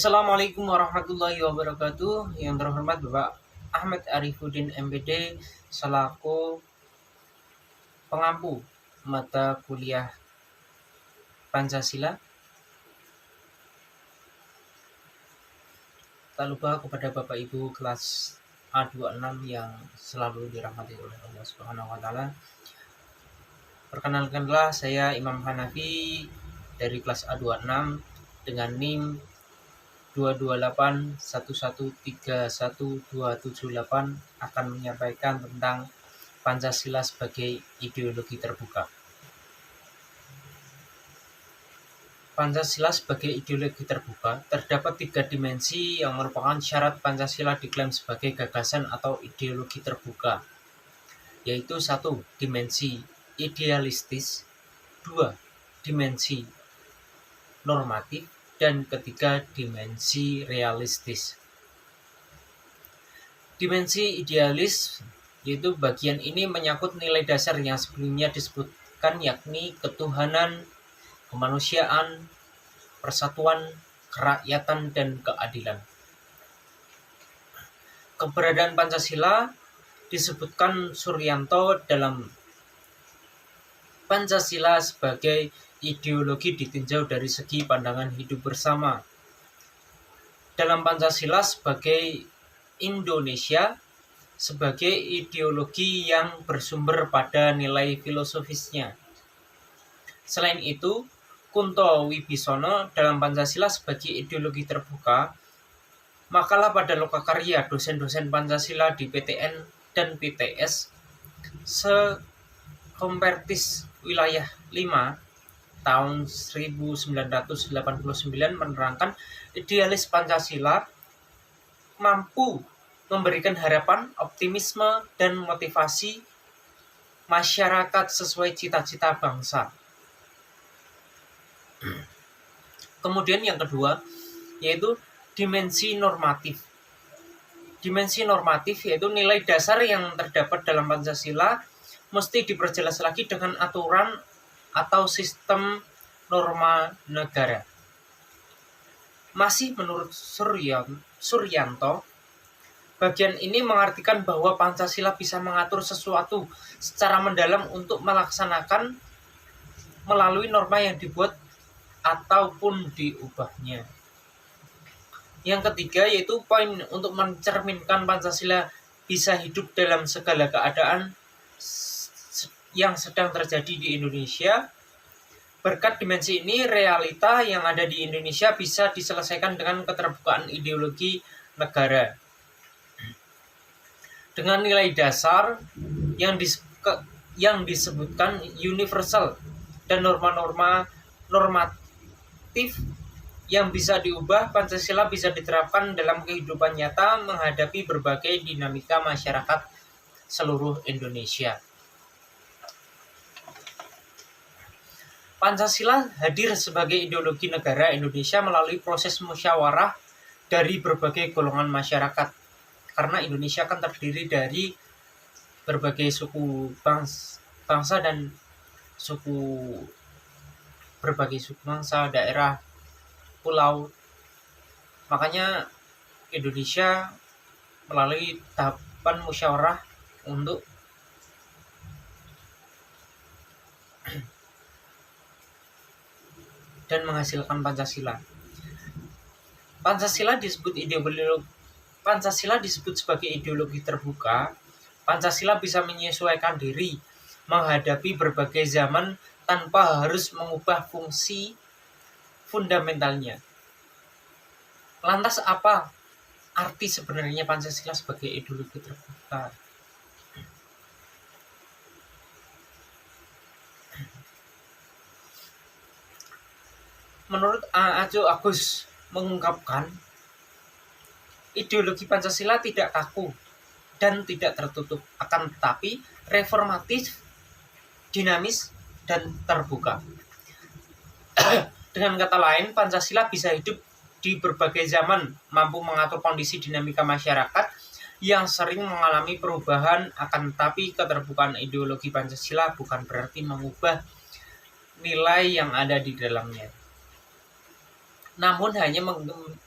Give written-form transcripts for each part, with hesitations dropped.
Assalamualaikum warahmatullahi wabarakatuh. Yang terhormat Bapak Ahmad Arifuddin MPD selaku pengampu mata kuliah Pancasila. Tak lupa kepada Bapak Ibu kelas A26 yang selalu dirahmati oleh Allah Subhanahu wa taala. Perkenalkanlah, saya Imam Hanafi dari kelas A26 dengan NIM 22811312778 akan menyampaikan tentang Pancasila sebagai ideologi terbuka. Pancasila sebagai ideologi terbuka terdapat 3 dimensi yang merupakan syarat Pancasila diklaim sebagai gagasan atau ideologi terbuka, yaitu 1. Dimensi idealistis, 2. Dimensi normatif, dan ketiga, dimensi realistis. Dimensi idealis yaitu bagian ini menyangkut nilai dasar yang sebelumnya disebutkan, yakni ketuhanan, kemanusiaan, persatuan, kerakyatan, dan keadilan. Keberadaan Pancasila disebutkan Suryanto dalam Pancasila sebagai ideologi ditinjau dari segi pandangan hidup bersama. Dalam Pancasila sebagai Indonesia sebagai ideologi yang bersumber pada nilai filosofisnya. Selain itu, Kunto Wibisono dalam Pancasila sebagai ideologi terbuka, makalah pada lokakarya dosen-dosen Pancasila di PTN dan PTS se-Kompertis Wilayah 5 tahun 1989 menerangkan idealis Pancasila mampu memberikan harapan, optimisme, dan motivasi masyarakat sesuai cita-cita bangsa. Kemudian yang kedua yaitu dimensi normatif. Dimensi normatif yaitu nilai dasar yang terdapat dalam Pancasila mesti diperjelas lagi dengan aturan atau sistem norma negara. Masih menurut Suryanto, bagian ini mengartikan bahwa Pancasila bisa mengatur sesuatu secara mendalam untuk melaksanakan melalui norma yang dibuat ataupun diubahnya. Yang ketiga yaitu poin untuk mencerminkan Pancasila bisa hidup dalam segala keadaan yang sedang terjadi di Indonesia. Berkat dimensi ini, realita yang ada di Indonesia bisa diselesaikan dengan keterbukaan ideologi negara. Dengan nilai dasar yang disebutkan universal dan norma-norma normatif yang bisa diubah, Pancasila bisa diterapkan dalam kehidupan nyata menghadapi berbagai dinamika masyarakat seluruh Indonesia. Pancasila hadir sebagai ideologi negara Indonesia melalui proses musyawarah dari berbagai golongan masyarakat. Karena Indonesia kan terdiri dari berbagai suku bangsa dan berbagai suku bangsa, daerah, pulau. Makanya Indonesia melalui tahapan musyawarah untuk dan menghasilkan Pancasila. Pancasila disebut sebagai ideologi terbuka. Pancasila bisa menyesuaikan diri menghadapi berbagai zaman tanpa harus mengubah fungsi fundamentalnya. Lantas apa arti sebenarnya Pancasila sebagai ideologi terbuka? Menurut Ajo Agus mengungkapkan, ideologi Pancasila tidak kaku dan tidak tertutup, akan tetapi reformatif, dinamis, dan terbuka. Dengan kata lain, Pancasila bisa hidup di berbagai zaman, mampu mengatur kondisi dinamika masyarakat yang sering mengalami perubahan, akan tetapi keterbukaan ideologi Pancasila bukan berarti mengubah nilai yang ada di dalamnya. namun hanya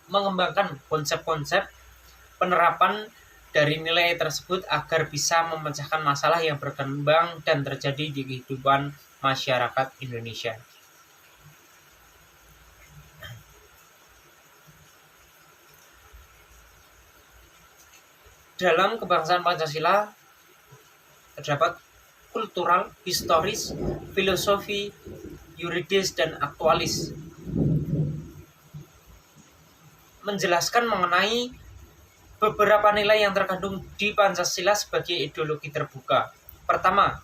mengembangkan konsep-konsep penerapan dari nilai tersebut agar bisa memecahkan masalah yang berkembang dan terjadi di kehidupan masyarakat Indonesia. Dalam kebangsaan Pancasila terdapat kultural, historis, filosofi, yuridis, dan aktualis. Menjelaskan mengenai beberapa nilai yang terkandung di Pancasila sebagai ideologi terbuka. Pertama,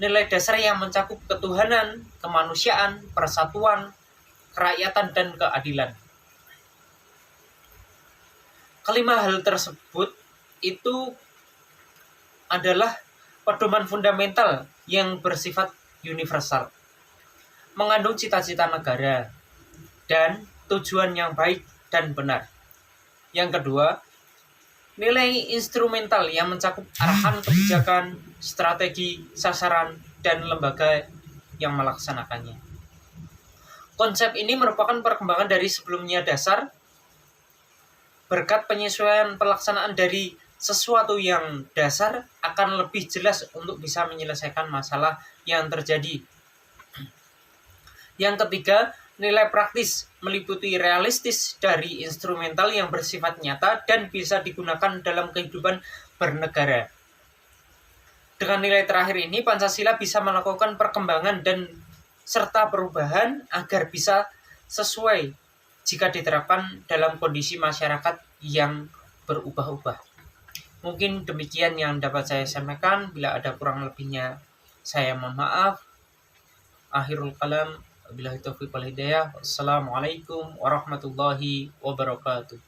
nilai dasar yang mencakup ketuhanan, kemanusiaan, persatuan, kerakyatan, dan keadilan. Kelima hal tersebut itu adalah pedoman fundamental yang bersifat universal, mengandung cita-cita negara, dan tujuan yang baik dan benar. Yang kedua, nilai instrumental yang mencakup arahan kebijakan, strategi, sasaran, dan lembaga yang melaksanakannya. Konsep ini merupakan perkembangan dari sebelumnya dasar, berkat penyesuaian pelaksanaan dari sesuatu yang dasar akan lebih jelas untuk bisa menyelesaikan masalah yang terjadi. Yang ketiga, nilai praktis meliputi realistis dari instrumental yang bersifat nyata dan bisa digunakan dalam kehidupan bernegara. Dengan nilai terakhir ini, Pancasila bisa melakukan perkembangan dan serta perubahan agar bisa sesuai jika diterapkan dalam kondisi masyarakat yang berubah-ubah. Mungkin demikian yang dapat saya sampaikan. Bila ada kurang lebihnya, saya mohon maaf. Akhirul kalam. Wabillahi taufiq wal hidayah. Wassalamualaikum warahmatullahi wabarakatuh.